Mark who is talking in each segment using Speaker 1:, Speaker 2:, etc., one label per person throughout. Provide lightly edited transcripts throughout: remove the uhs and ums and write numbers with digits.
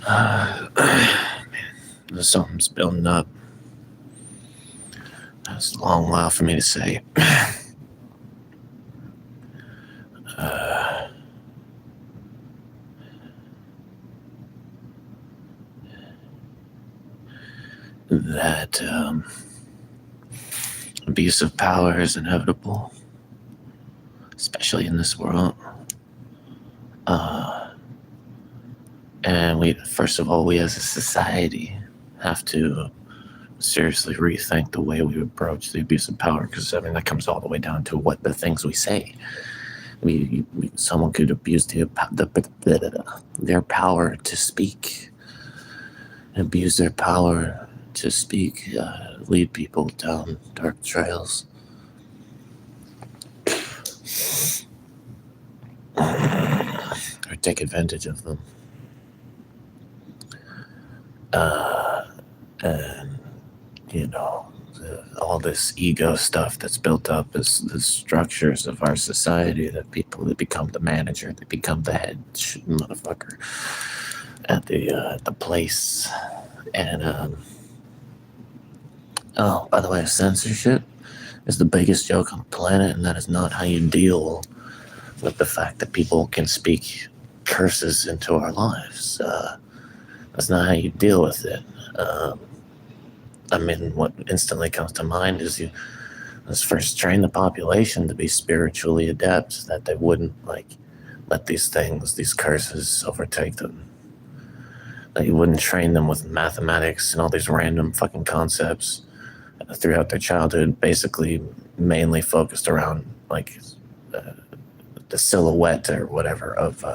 Speaker 1: Man, something's building up. That's a long while for me to say. That abuse of power is inevitable, especially in this world. And we, first of all, we as a society have to seriously rethink the way we approach the abuse of power, because I mean that comes all the way down to what the things we say. Someone could abuse their power to speak, abuse their power to speak, lead people down dark trails. Or take advantage of them. And, you know, all this ego stuff that's built up is the structures of our society, that people that become the manager, they become the head motherfucker at the place. And, oh, by the way, censorship is the biggest joke on the planet, and that is not how you deal with the fact that people can speak curses into our lives. That's not how you deal with it. I mean, what instantly comes to mind is let's first train the population to be spiritually adept, that they wouldn't let these things, these curses, overtake them. That you wouldn't train them with mathematics and all these random fucking concepts throughout their childhood, basically mainly focused around the silhouette or whatever of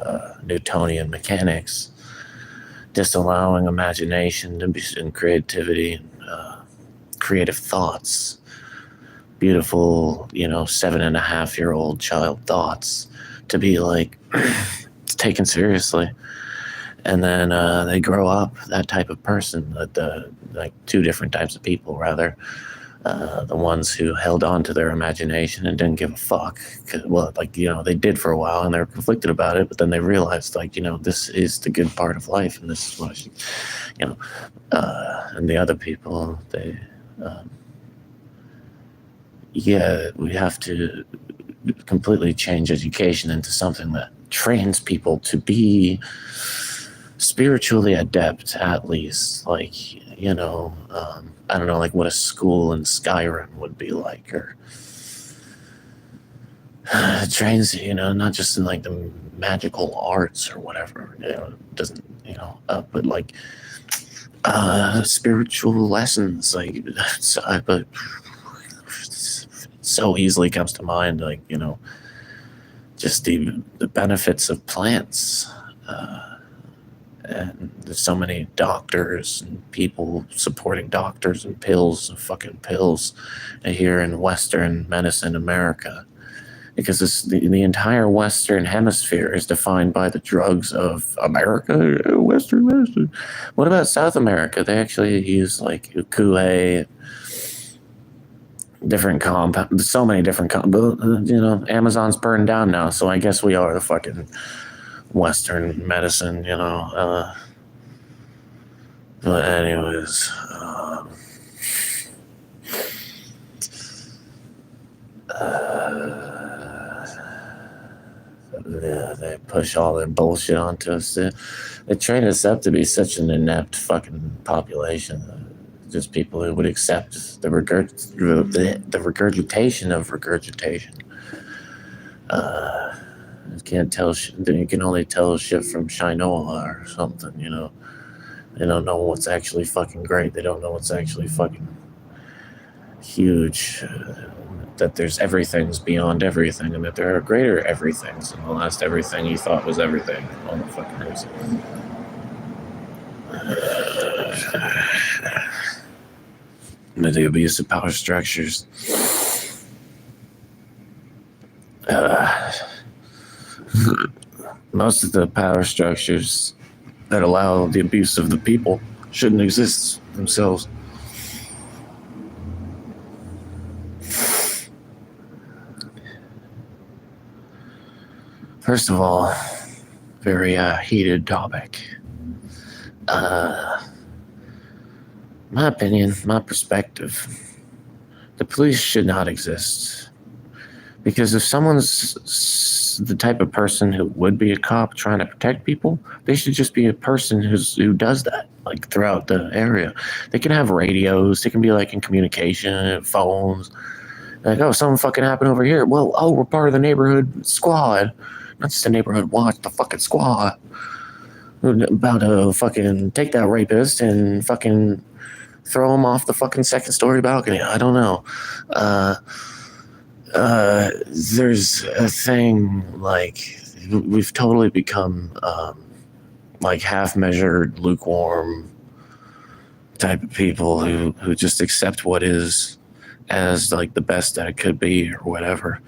Speaker 1: Newtonian mechanics, disallowing imagination and creativity, creative thoughts, beautiful, 7.5-year-old child thoughts to be taken seriously. And then they grow up that type of person, two different types of people, rather. The ones who held on to their imagination and didn't give a fuck. They did for a while and they were conflicted about it, but then they realized, this is the good part of life and this is what I should, and the other people, we have to completely change education into something that trains people to be spiritually adept, at least. I don't know, what a school in Skyrim would be like, or trains, not just in the magical arts or whatever, doesn't, but spiritual lessons, but so easily comes to mind, just the benefits of plants. And there's so many doctors and people supporting doctors and pills and fucking pills here in Western medicine America, because the entire Western hemisphere is defined by the drugs of America, Western medicine. What about South America? They actually use Kuei, different compounds, so many different compounds. Amazon's burned down now, so I guess we are the fucking Western medicine, but anyways, they push all their bullshit onto us. They train us up to be such an inept fucking population. Just people who would accept the regurgitation of regurgitation. You can't tell. You can only tell shit from Shinoa or something. They don't know what's actually fucking great. They don't know what's actually fucking huge. That there's everything's beyond everything, and that there are greater everythings. And the last everything you thought was everything. All the fucking reason. The abuse of power structures. Most of the power structures that allow the abuse of the people shouldn't exist themselves. First of all, very heated topic. My opinion, my perspective, the police should not exist. Because if someone's the type of person who would be a cop trying to protect people, they should just be a person who does that, like throughout the area. They can have radios, they can be like in communication, phones. Like, oh, something fucking happened over here. Well, oh, we're part of the neighborhood squad. Not just a neighborhood watch, the fucking squad. We're about to fucking take that rapist and fucking throw him off the fucking second story balcony. I don't know. There's a thing like we've totally become like half-measured, lukewarm type of people who just accept what is as like the best that it could be or whatever.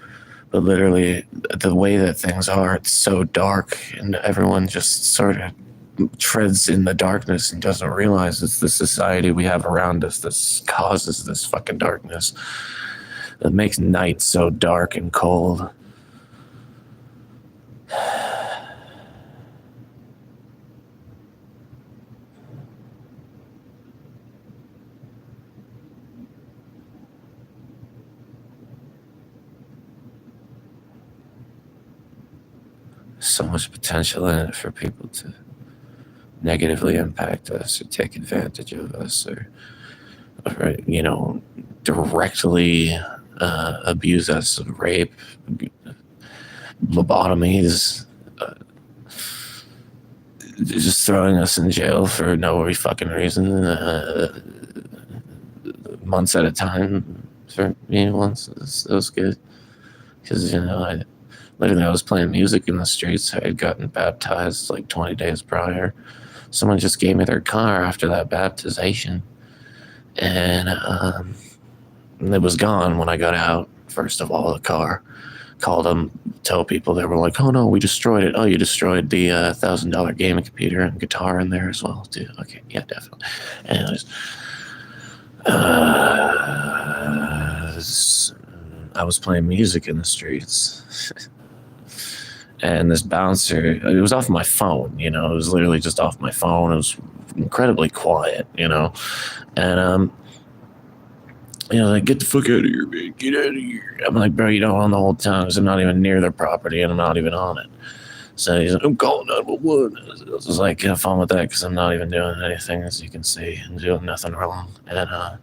Speaker 1: But literally, the way that things are, it's so dark, and everyone just sort of treads in the darkness and doesn't realize it's the society we have around us that causes this fucking darkness. It makes night so dark and cold. So much potential in it for people to negatively impact us or take advantage of us or you know, directly abuse us, rape, lobotomies, just throwing us in jail for no fucking reason, months at a time. For me, once it was good because you know I was playing music in the streets. I had gotten baptized like 20 days prior. Someone just gave me their car after that baptization, and it was gone when I got out. First of all, the car. Called them, tell people. They were like, "Oh no, we destroyed it." Oh, you destroyed the $1,000 gaming computer and guitar in there as well, too. Okay, yeah, definitely. Anyways, I was playing music in the streets. And this bouncer, it was off my phone, you know, it was literally just off my phone. It was incredibly quiet, you know, and, you know, like, get the fuck out of here, man, get out of here. I'm like, bro, you don't own the whole time, because I'm not even near their property, and I'm not even on it. So he's like, I'm calling 911. I was like, have fun with that, because I'm not even doing anything, as you can see. I'm doing nothing wrong. And,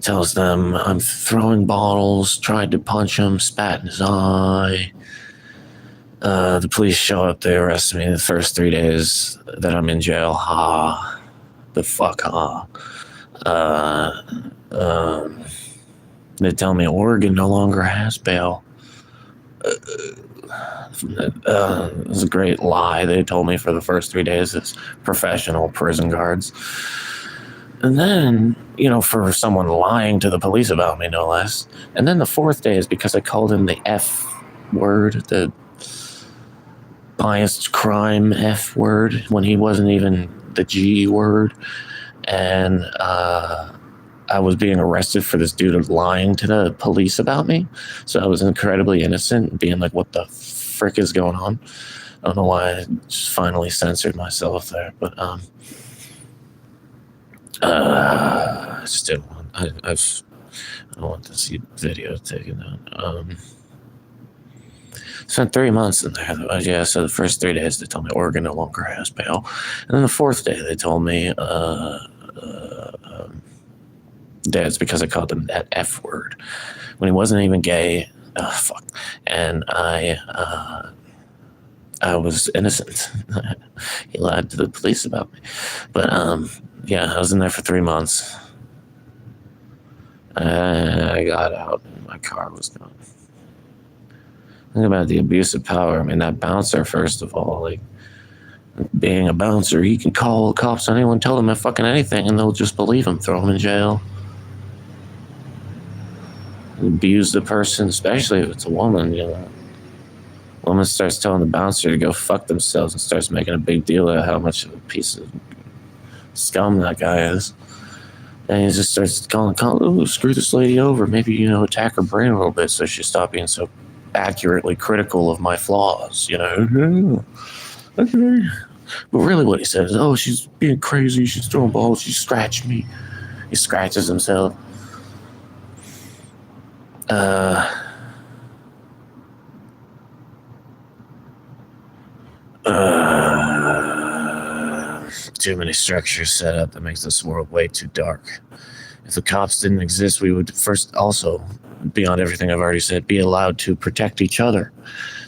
Speaker 1: tells them I'm throwing bottles, tried to punch him, spat in his eye. The police show up, they arrest me the first 3 days that I'm in jail. Ha. The fuck, ha. They tell me Oregon no longer has bail. It was a great lie they told me for the first 3 days as professional prison guards. And then, you know, for someone lying to the police about me, no less. And then the fourth day is because I called him the F word, the biased crime F word, when he wasn't even the G word. And I was being arrested for this dude lying to the police about me. So I was incredibly innocent, being like, what the frick is going on? I don't know why I just finally censored myself there, but I just didn't want. I don't want to see video taken down. Spent 3 months in there. Yeah, so the first 3 days they told me Oregon no longer has bail, and then the fourth day they told me it's because I called him that F word when he wasn't even gay. Oh, fuck. And I was innocent. He lied to the police about me, but yeah, I was in there for 3 months. I got out and my car was gone. Think about the abuse of power. I mean, that bouncer, first of all, like, being a bouncer, he can call the cops on anyone, tell them fucking anything, and they'll just believe him, throw him in jail. Abuse the person, especially if it's a woman, you know. Woman starts telling the bouncer to go fuck themselves and starts making a big deal of how much of a piece of scum that guy is. And he just starts calling, oh, screw this lady over. Maybe, you know, attack her brain a little bit so she stop being so accurately critical of my flaws, you know. Okay. But really what he says is, oh, she's being crazy, she's throwing balls, she scratched me. He scratches himself. Too many structures set up that makes this world way too dark. If the cops didn't exist, we would first also, beyond everything I've already said, be allowed to protect each other.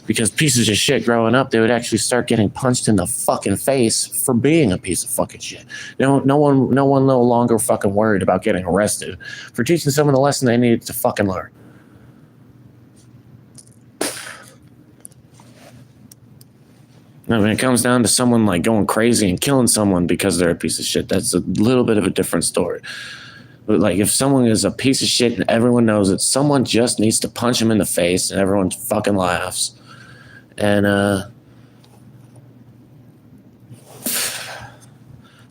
Speaker 1: Because pieces of shit growing up, they would actually start getting punched in the fucking face for being a piece of fucking shit. No one no longer fucking worried about getting arrested for teaching someone the lesson they needed to fucking learn. Now, when it comes down to someone like going crazy and killing someone because they're a piece of shit, that's a little bit of a different story. But like, if someone is a piece of shit and everyone knows it, someone just needs to punch him in the face and everyone fucking laughs. And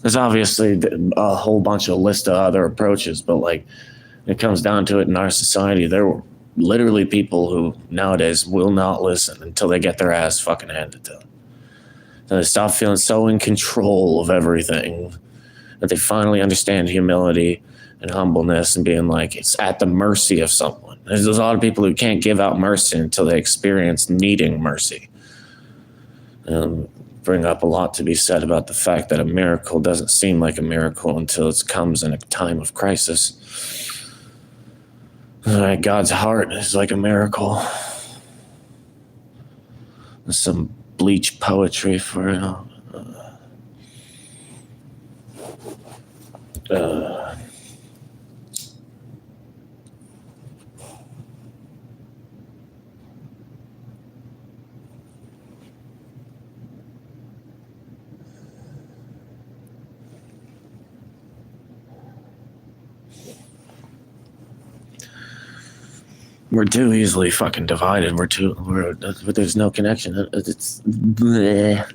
Speaker 1: there's obviously a whole bunch of list of other approaches, but like, it comes down to it in our society, there were literally people who nowadays will not listen until they get their ass fucking handed to them. And they stop feeling so in control of everything that they finally understand humility and humbleness and being like, it's at the mercy of someone. There's a lot of people who can't give out mercy until they experience needing mercy. Bring up a lot to be said about the fact that a miracle doesn't seem like a miracle until it comes in a time of crisis. God's heart is like a miracle. There's some bleach poetry for it. We're too easily fucking divided. There's no connection. It's bleh.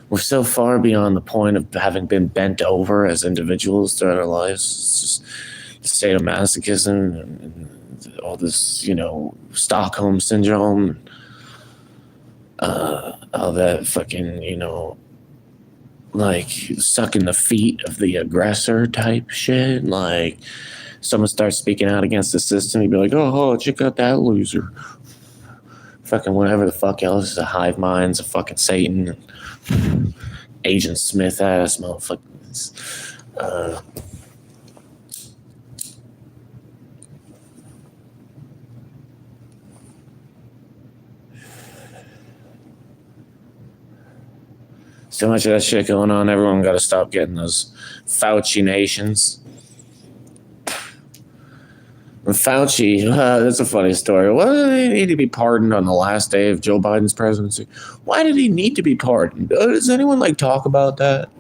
Speaker 1: We're so far beyond the point of having been bent over as individuals throughout our lives. It's just the state of masochism and all this, Stockholm syndrome, all that fucking, like sucking the feet of the aggressor type shit. Like, someone starts speaking out against the system, you'd be like, oh, check out that loser. Fucking whatever the fuck else is a hive mind's a fucking Satan. Agent Smith ass motherfuckers. So much of that shit going on, everyone got to stop getting those Fauci nations. Fauci, that's a funny story. Why did he need to be pardoned on the last day of Joe Biden's presidency? Why did he need to be pardoned? Does anyone talk about that?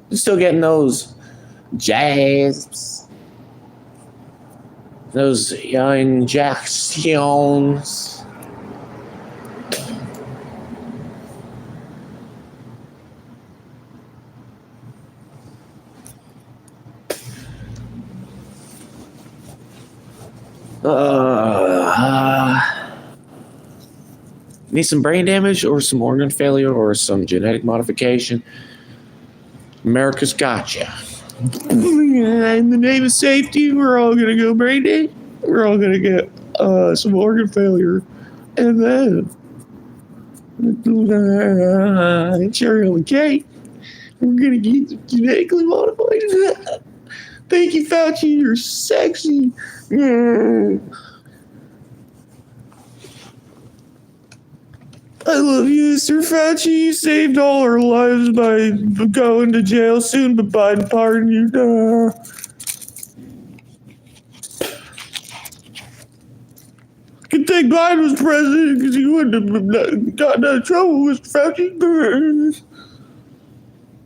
Speaker 1: You're still getting those jabs, those injections. Need some brain damage or some organ failure or some genetic modification? America's got you. In the name of safety, we're all going to go brain damage. We're all going to get some organ failure. And then cherry on the cake, we're going to get genetically modified. Thank you, Fauci. You're sexy. I love you, Mr. Fauci. You saved all our lives by going to jail soon, but Biden pardoned you. Could think Biden was president because he wouldn't have gotten out of trouble, Mr. Fauci.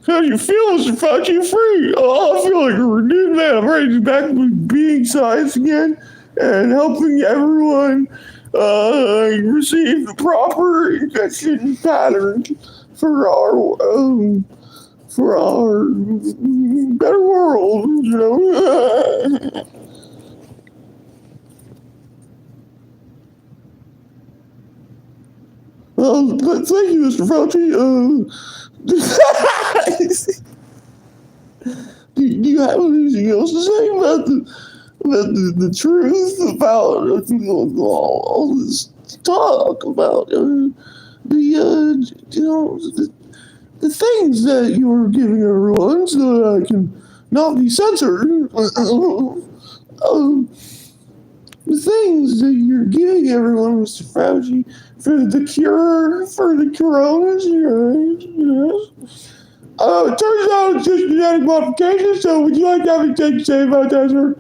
Speaker 1: How do you feel, Mr. Fauci? You're free. Oh, I feel like a renewed man. I'm ready to be back with being science again and helping everyone receive the proper injection pattern for our better world,
Speaker 2: Thank you, Mr. Fauci. Do you have anything else to say about the truth about all this talk about the things that you're giving everyone so that I can not be censored? The things that you're giving everyone, Mr. Fauci, for the cure for the coronavirus. Yes. It turns out it's just genetic modification, so would you like to have anything to say about that, sir?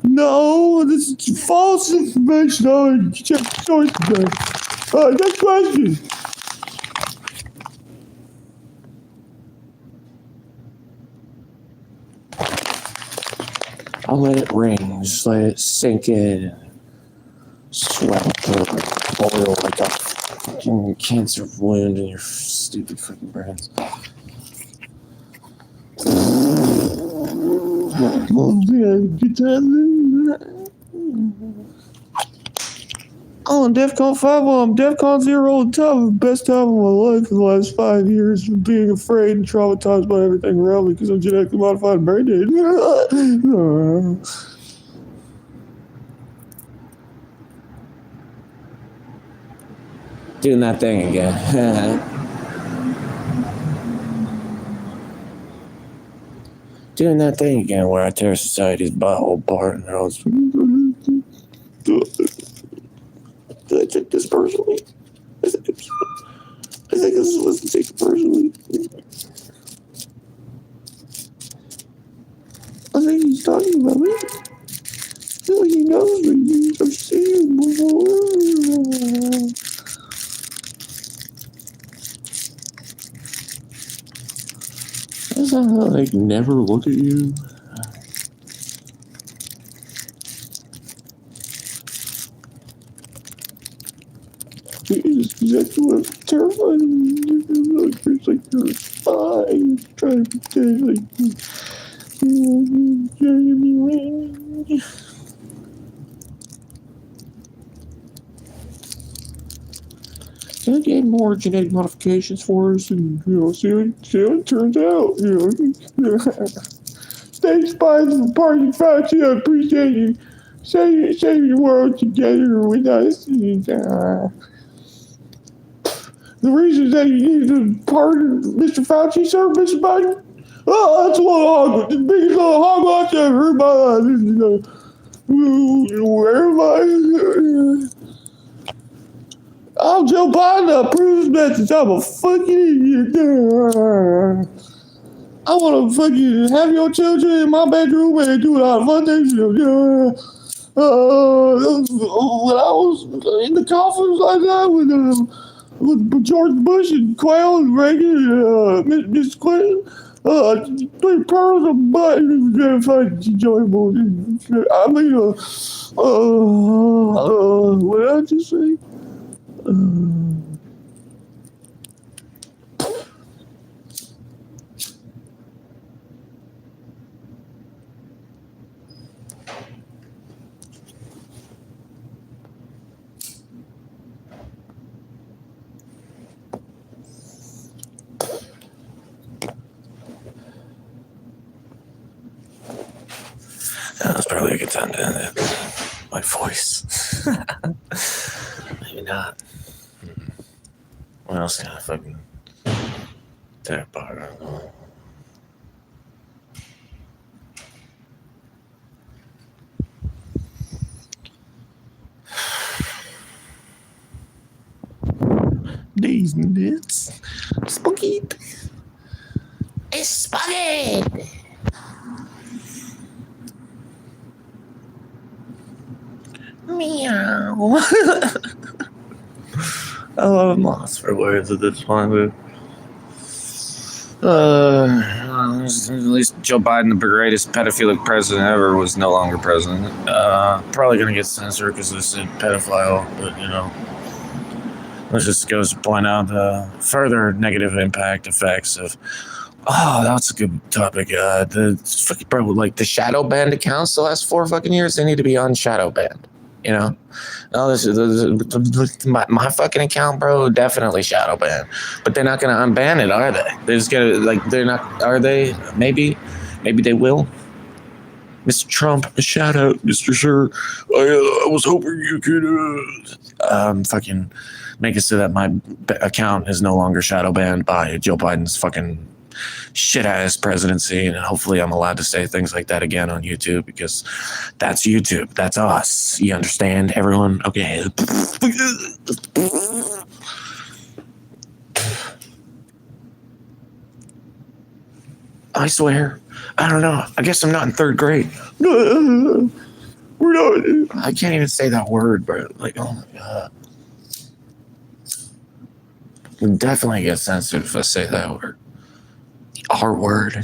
Speaker 2: No, this is false information. Oh, check the source today. Next question.
Speaker 1: I'll let it ring, just let it sink in. Swell boil like a fucking cancer wound in your stupid freaking brains.
Speaker 2: Good time. On DEFCON 5, well, I'm DEFCON 0 on top of the best time of my life in the last 5 years of being afraid and traumatized by everything around me because I'm genetically modified and brain dead.
Speaker 1: Doing that thing again. Doing that thing again where I tear society's butthole apart and they're all
Speaker 2: Did I take this personally? I think this is supposed to take it personally. I think he's talking about me. I feel like he knows me. I've seen him before. That's not how they never look at you. That's what terrified me. It's like you're a spy. You're trying to pretend like you're trying me around. Can I get more genetic modifications for us and see what it turns out? Stay spies for Party Fauci. I appreciate you. Save the world together with us. The reason that you need to pardon Mr. Fauci, sir, Mr. Biden? Oh, that's a little hog. The biggest little hogwash I've ever heard in my life. Where am I? I'm Joe Biden. I approve his message. I'm a fucking idiot. I want to fucking have your children in my bedroom and do a lot of fun things. When I was in the conference like that with George Bush and Quayle and Reagan and Miss Clinton, 3 pearls of butt. It was very fucking enjoyable. I mean, what did I just say?
Speaker 1: That's probably a good time to end it. My voice. Maybe not. What else can I fucking tear apart? I don't know.
Speaker 2: These nuts. Spooky.
Speaker 1: It's spaghetti! Meow. I'm lost for words at this point, but at least Joe Biden, the greatest pedophilic president ever, was no longer president. Probably gonna get censored because this is pedophile, but this just goes to point out the further negative effects of. Oh, that's a good topic. The fucking bro, like the shadow banned accounts the last 4 fucking years, they need to be unshadow banned. You know, no, my fucking account, bro. Definitely shadow ban, but they're not gonna unban it, are they? They're just gonna they're not. Are they? Maybe they will. Mr. Trump, a shout out, Mr. Sir. I was hoping you could fucking make it so that my account is no longer shadow banned by Joe Biden's fucking shit ass presidency, and hopefully I'm allowed to say things like that again on YouTube, because that's YouTube. That's us. You understand, everyone? Okay. I swear. I don't know. I guess I'm not in third grade.
Speaker 2: We're not.
Speaker 1: I can't even say that word, bro. Like, oh my god. It definitely get censored if I say that word. The R word.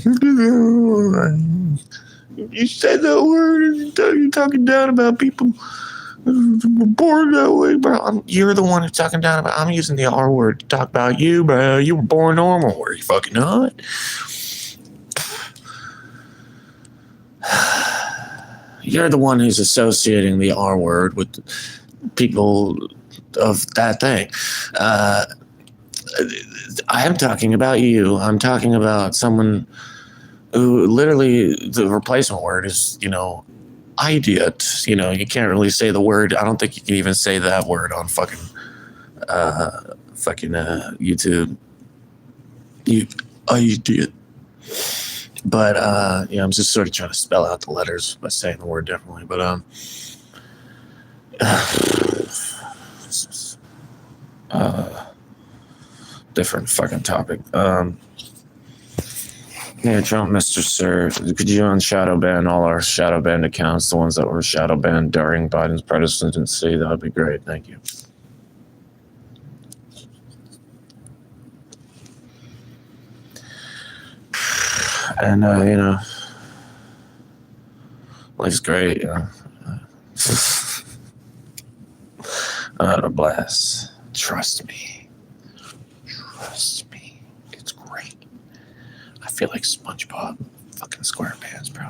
Speaker 2: You said that word, and you're talking down about people born that way, bro.
Speaker 1: You're the one who's talking down about. I'm using the R word to talk about you, bro. You were born normal. Were you fucking not? You're the one who's associating the R word with people of that thing. I'm talking about you. I'm talking about someone who literally the replacement word is, idiot. You can't really say the word. I don't think you can even say that word on fucking YouTube. You idiot. But I'm just sort of trying to spell out the letters by saying the word differently. But different fucking topic. Yeah, Trump, Mr. Sir, could you unshadow ban all our shadow banned accounts, the ones that were shadow banned during Biden's presidency? That would be great. Thank you. And life's great. I had a blast. Trust me. It's great. I feel like SpongeBob, fucking SquarePants, bro.